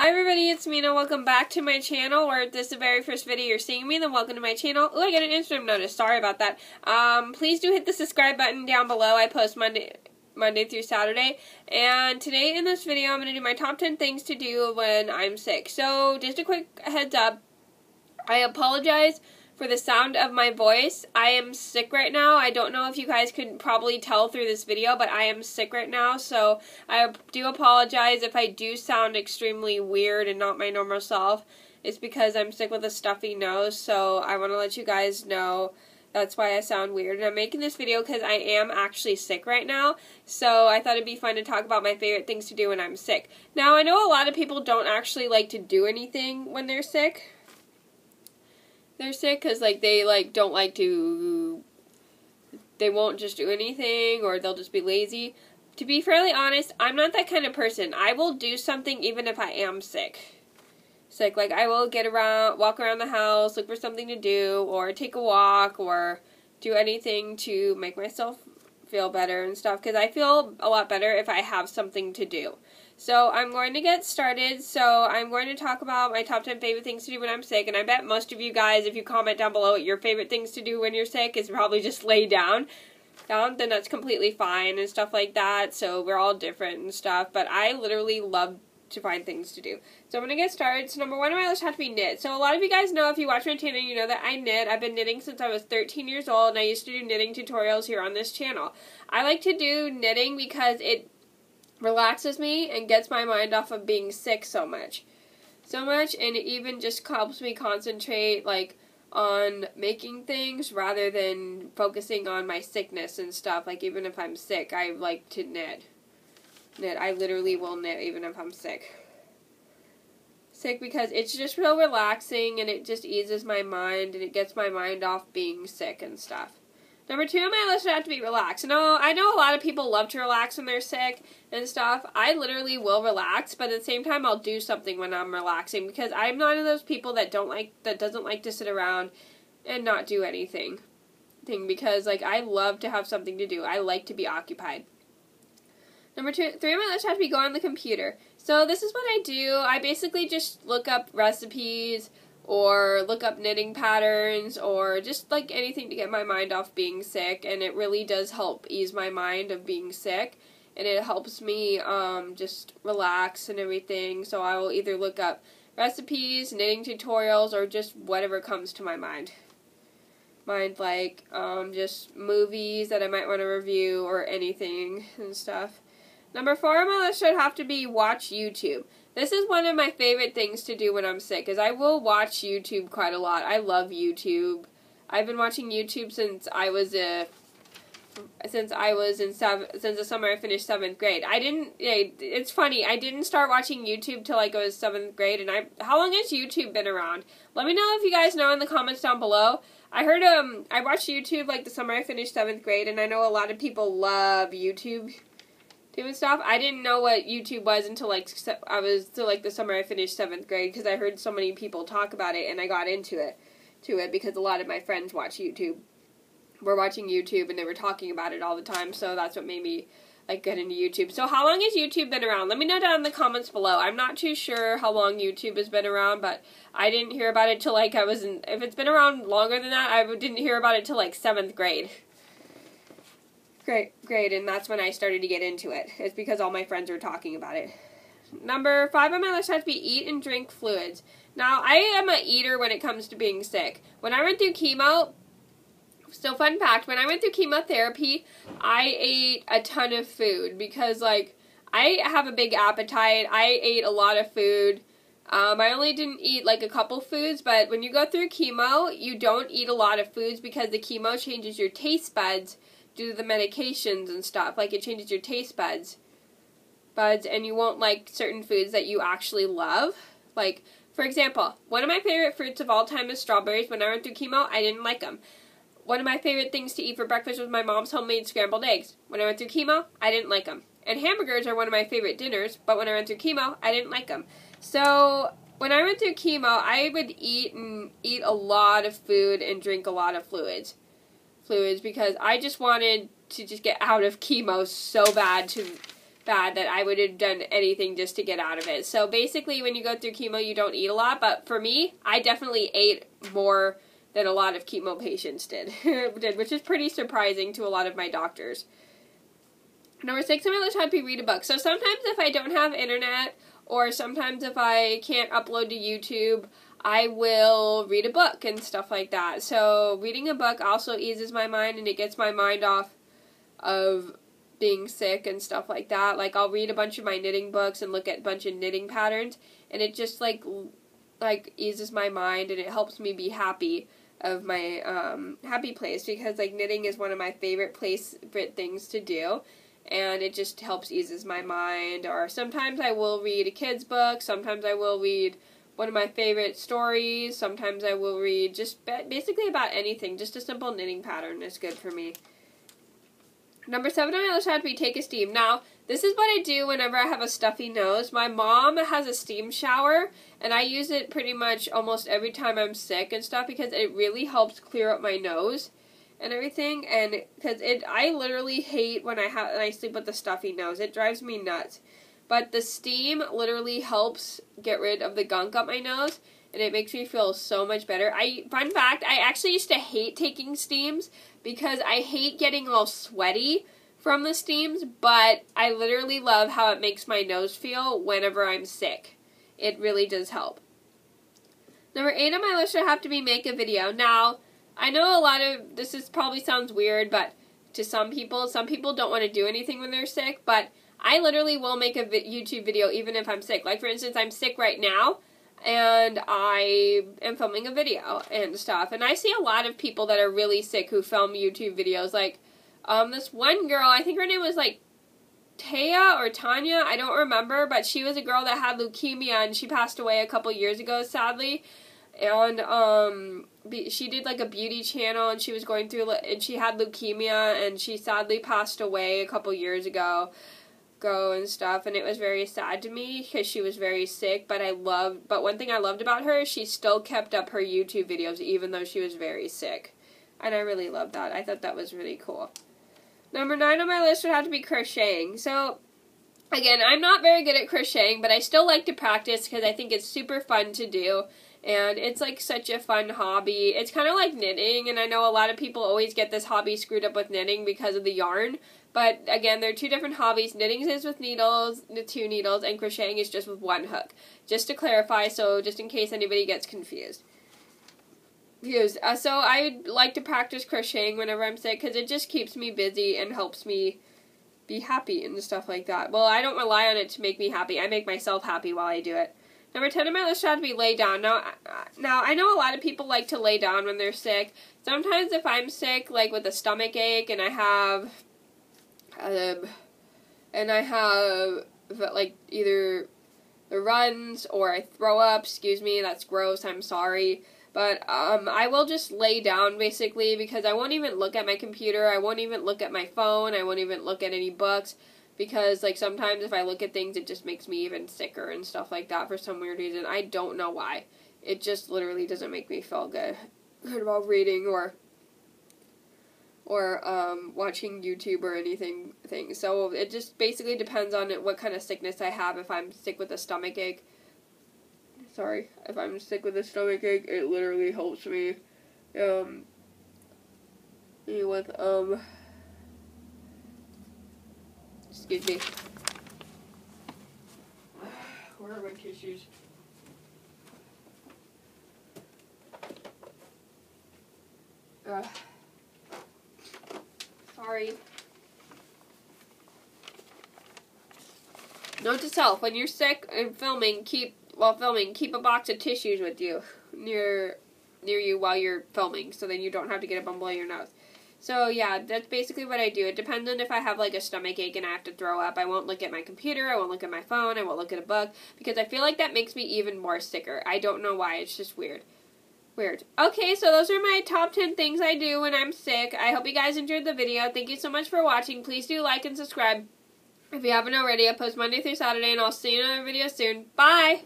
Hi everybody, it's Mena. Welcome back to my channel, or if this is the very first video you're seeing me, then welcome to my channel. Oh, I got an Instagram notice. Sorry about that. Please do hit the subscribe button down below. I post Monday through Saturday. And today in this video, I'm going to do my top 10 things to do when I'm sick. So, just a quick heads up. I apologize for the sound of my voice. I am sick right now. I don't know if you guys could probably tell through this video, but I am sick right now, so I do apologize if I do sound extremely weird and not my normal self. It's because I'm sick with a stuffy nose, so I want to let you guys know that's why I sound weird. And I'm making this video because I am actually sick right now, so I thought it'd be fun to talk about my favorite things to do when I'm sick. Now, I know a lot of people don't actually like to do anything when they're sick. They're sick because, they, don't like to, they won't just do anything, or they'll just be lazy. To be fairly honest, I'm not that kind of person. I will do something even if I am sick. Like, I will walk around the house, look for something to do, or take a walk, or do anything to make myself feel better and stuff, because I feel a lot better if I have something to do. So I'm going to get started. So I'm going to talk about my top 10 favorite things to do when I'm sick. And I bet most of you guys, if you comment down below what your favorite things to do when you're sick is probably just lay down. Then that's completely fine and stuff like that. So we're all different and stuff. But I literally love to find things to do. So I'm going to get started. So number one on my list has to be knit. So a lot of you guys know, if you watch my channel, you know that I knit. I've been knitting since I was 13 years old. And I used to do knitting tutorials here on this channel. I like to do knitting because it relaxes me and gets my mind off of being sick so much, and it even just helps me concentrate on making things rather than focusing on my sickness and stuff. Even if I'm sick, I like to knit. I literally will knit even if I'm sick because it's just real relaxing, and it just eases my mind, and it gets my mind off being sick and stuff. Number two on my list would have to be relax. No, I know a lot of people love to relax when they're sick and stuff. I literally will relax, but at the same time, I'll do something when I'm relaxing, because I'm not one of those people that doesn't like to sit around and not do anything. Because I love to have something to do. I like to be occupied. Number three on my list has to be go on the computer. So this is what I do. I basically just look up recipes, or look up knitting patterns, or just anything to get my mind off being sick, and it really does help ease my mind of being sick, and it helps me just relax and everything. So I will either look up recipes, knitting tutorials, or just whatever comes to my mind. Just movies that I might want to review, or anything and stuff. Number four on my list should have to be watch YouTube. This is one of my favorite things to do when I'm sick, is I will watch YouTube quite a lot. I love YouTube. I've been watching YouTube since the summer I finished 7th grade. It's funny, I didn't start watching YouTube till I was 7th grade, and how long has YouTube been around? Let me know if you guys know in the comments down below. I heard, I watched YouTube the summer I finished 7th grade, and I know a lot of people love YouTube and stuff. I didn't know what YouTube was until the summer I finished 7th grade, because I heard so many people talk about it, and I got into it because a lot of my friends were watching YouTube, and they were talking about it all the time, so that's what made me get into YouTube. So how long has YouTube been around? Let me know down in the comments below. I'm not too sure how long YouTube has been around, but I didn't hear about it till if it's been around longer than that, I didn't hear about it till 7th grade. Great, and that's when I started to get into it. It's because all my friends were talking about it. Number 5 on my list has to be eat and drink fluids. Now, I am an eater when it comes to being sick. When I went through chemo, so fun fact, when I went through chemotherapy, I ate a ton of food because, I have a big appetite. I ate a lot of food. I only didn't eat a couple foods, but when you go through chemo, you don't eat a lot of foods because the chemo changes your taste buds due to the medications and stuff. It changes your taste buds, and you won't like certain foods that you actually love. For example, one of my favorite fruits of all time is strawberries. When I went through chemo, I didn't like them. One of my favorite things to eat for breakfast was my mom's homemade scrambled eggs. When I went through chemo, I didn't like them. And hamburgers are one of my favorite dinners, but when I went through chemo, I didn't like them. So when I went through chemo, I would eat a lot of food and drink a lot of fluids because I just wanted to just get out of chemo so bad bad that I would have done anything just to get out of it. So basically, when you go through chemo, you don't eat a lot. But for me, I definitely ate more than a lot of chemo patients did, which is pretty surprising to a lot of my doctors. Number 6 on my list had to be read a book. So sometimes if I don't have internet, or sometimes if I can't upload to YouTube, I will read a book and stuff like that. So reading a book also eases my mind, and it gets my mind off of being sick and stuff like that. Like, I'll read a bunch of my knitting books and look at a bunch of knitting patterns, and it just like eases my mind, and it helps me be happy of my happy place, because like knitting is one of my favorite things to do. And it just helps eases my mind. Or sometimes I will read a kid's book. Sometimes I will read one of my favorite stories. Sometimes I will read just basically about anything. Just a simple knitting pattern is good for me. Number 7 on my list had to be take a steam. Now, this is what I do whenever I have a stuffy nose. My mom has a steam shower, and I use it pretty much almost every time I'm sick and stuff, because it really helps clear up my nose and everything. And because I literally hate when I sleep with a stuffy nose. It drives me nuts. But the steam literally helps get rid of the gunk up my nose, and it makes me feel so much better. Fun fact, I actually used to hate taking steams because I hate getting all sweaty from the steams, but I literally love how it makes my nose feel whenever I'm sick. It really does help. Number 8 on my list would have to be make a video. Now, I know this probably sounds weird, but to some people don't want to do anything when they're sick, but I literally will make a YouTube video even if I'm sick. Like, for instance, I'm sick right now, and I am filming a video and stuff. And I see a lot of people that are really sick who film YouTube videos. Like, this one girl, I think her name was, like, Taya or Tanya, I don't remember, but she was a girl that had leukemia, and she passed away a couple years ago, sadly. And, she did, like, a beauty channel, and she was going through, and she had leukemia, and she sadly passed away a couple years ago and stuff, and it was very sad to me, because she was very sick, but one thing I loved about her is she still kept up her YouTube videos, even though she was very sick, and I really loved that. I thought that was really cool. Number 9 on my list would have to be crocheting. So, again, I'm not very good at crocheting, but I still like to practice, because I think it's super fun to do. And it's like such a fun hobby. It's kind of like knitting, and I know a lot of people always get this hobby screwed up with knitting because of the yarn. But again, they're two different hobbies. Knitting is with needles, 2 needles, and crocheting is just with 1 hook. Just to clarify, so just in case anybody gets confused. So I like to practice crocheting whenever I'm sick, because it just keeps me busy and helps me be happy and stuff like that. Well, I don't rely on it to make me happy. I make myself happy while I do it. Number 10 on my list had to be lay down. Now, I know a lot of people like to lay down when they're sick. Sometimes if I'm sick, like with a stomach ache, and I have like either the runs or I throw up, excuse me, that's gross, I'm sorry. But I will just lay down basically, because I won't even look at my computer, I won't even look at my phone, I won't even look at any books. Because, like, sometimes if I look at things, it just makes me even sicker and stuff like that for some weird reason. I don't know why. It just literally doesn't make me feel good about reading or watching YouTube or anything. So it just basically depends on what kind of sickness I have. If I'm sick with a stomach ache, if I'm sick with a stomach ache, it literally helps me excuse me. Where are my tissues? Sorry. Note to self: when you're sick and keep a box of tissues with you near you while you're filming, so then you don't have to get up and blow your nose. So, yeah, that's basically what I do. It depends on if I have, like, a stomach ache and I have to throw up. I won't look at my computer, I won't look at my phone, I won't look at a book, because I feel like that makes me even more sicker. I don't know why, it's just weird. Okay, so those are my top 10 things I do when I'm sick. I hope you guys enjoyed the video. Thank you so much for watching. Please do like and subscribe. If you haven't already, I post Monday through Saturday, and I'll see you in another video soon. Bye!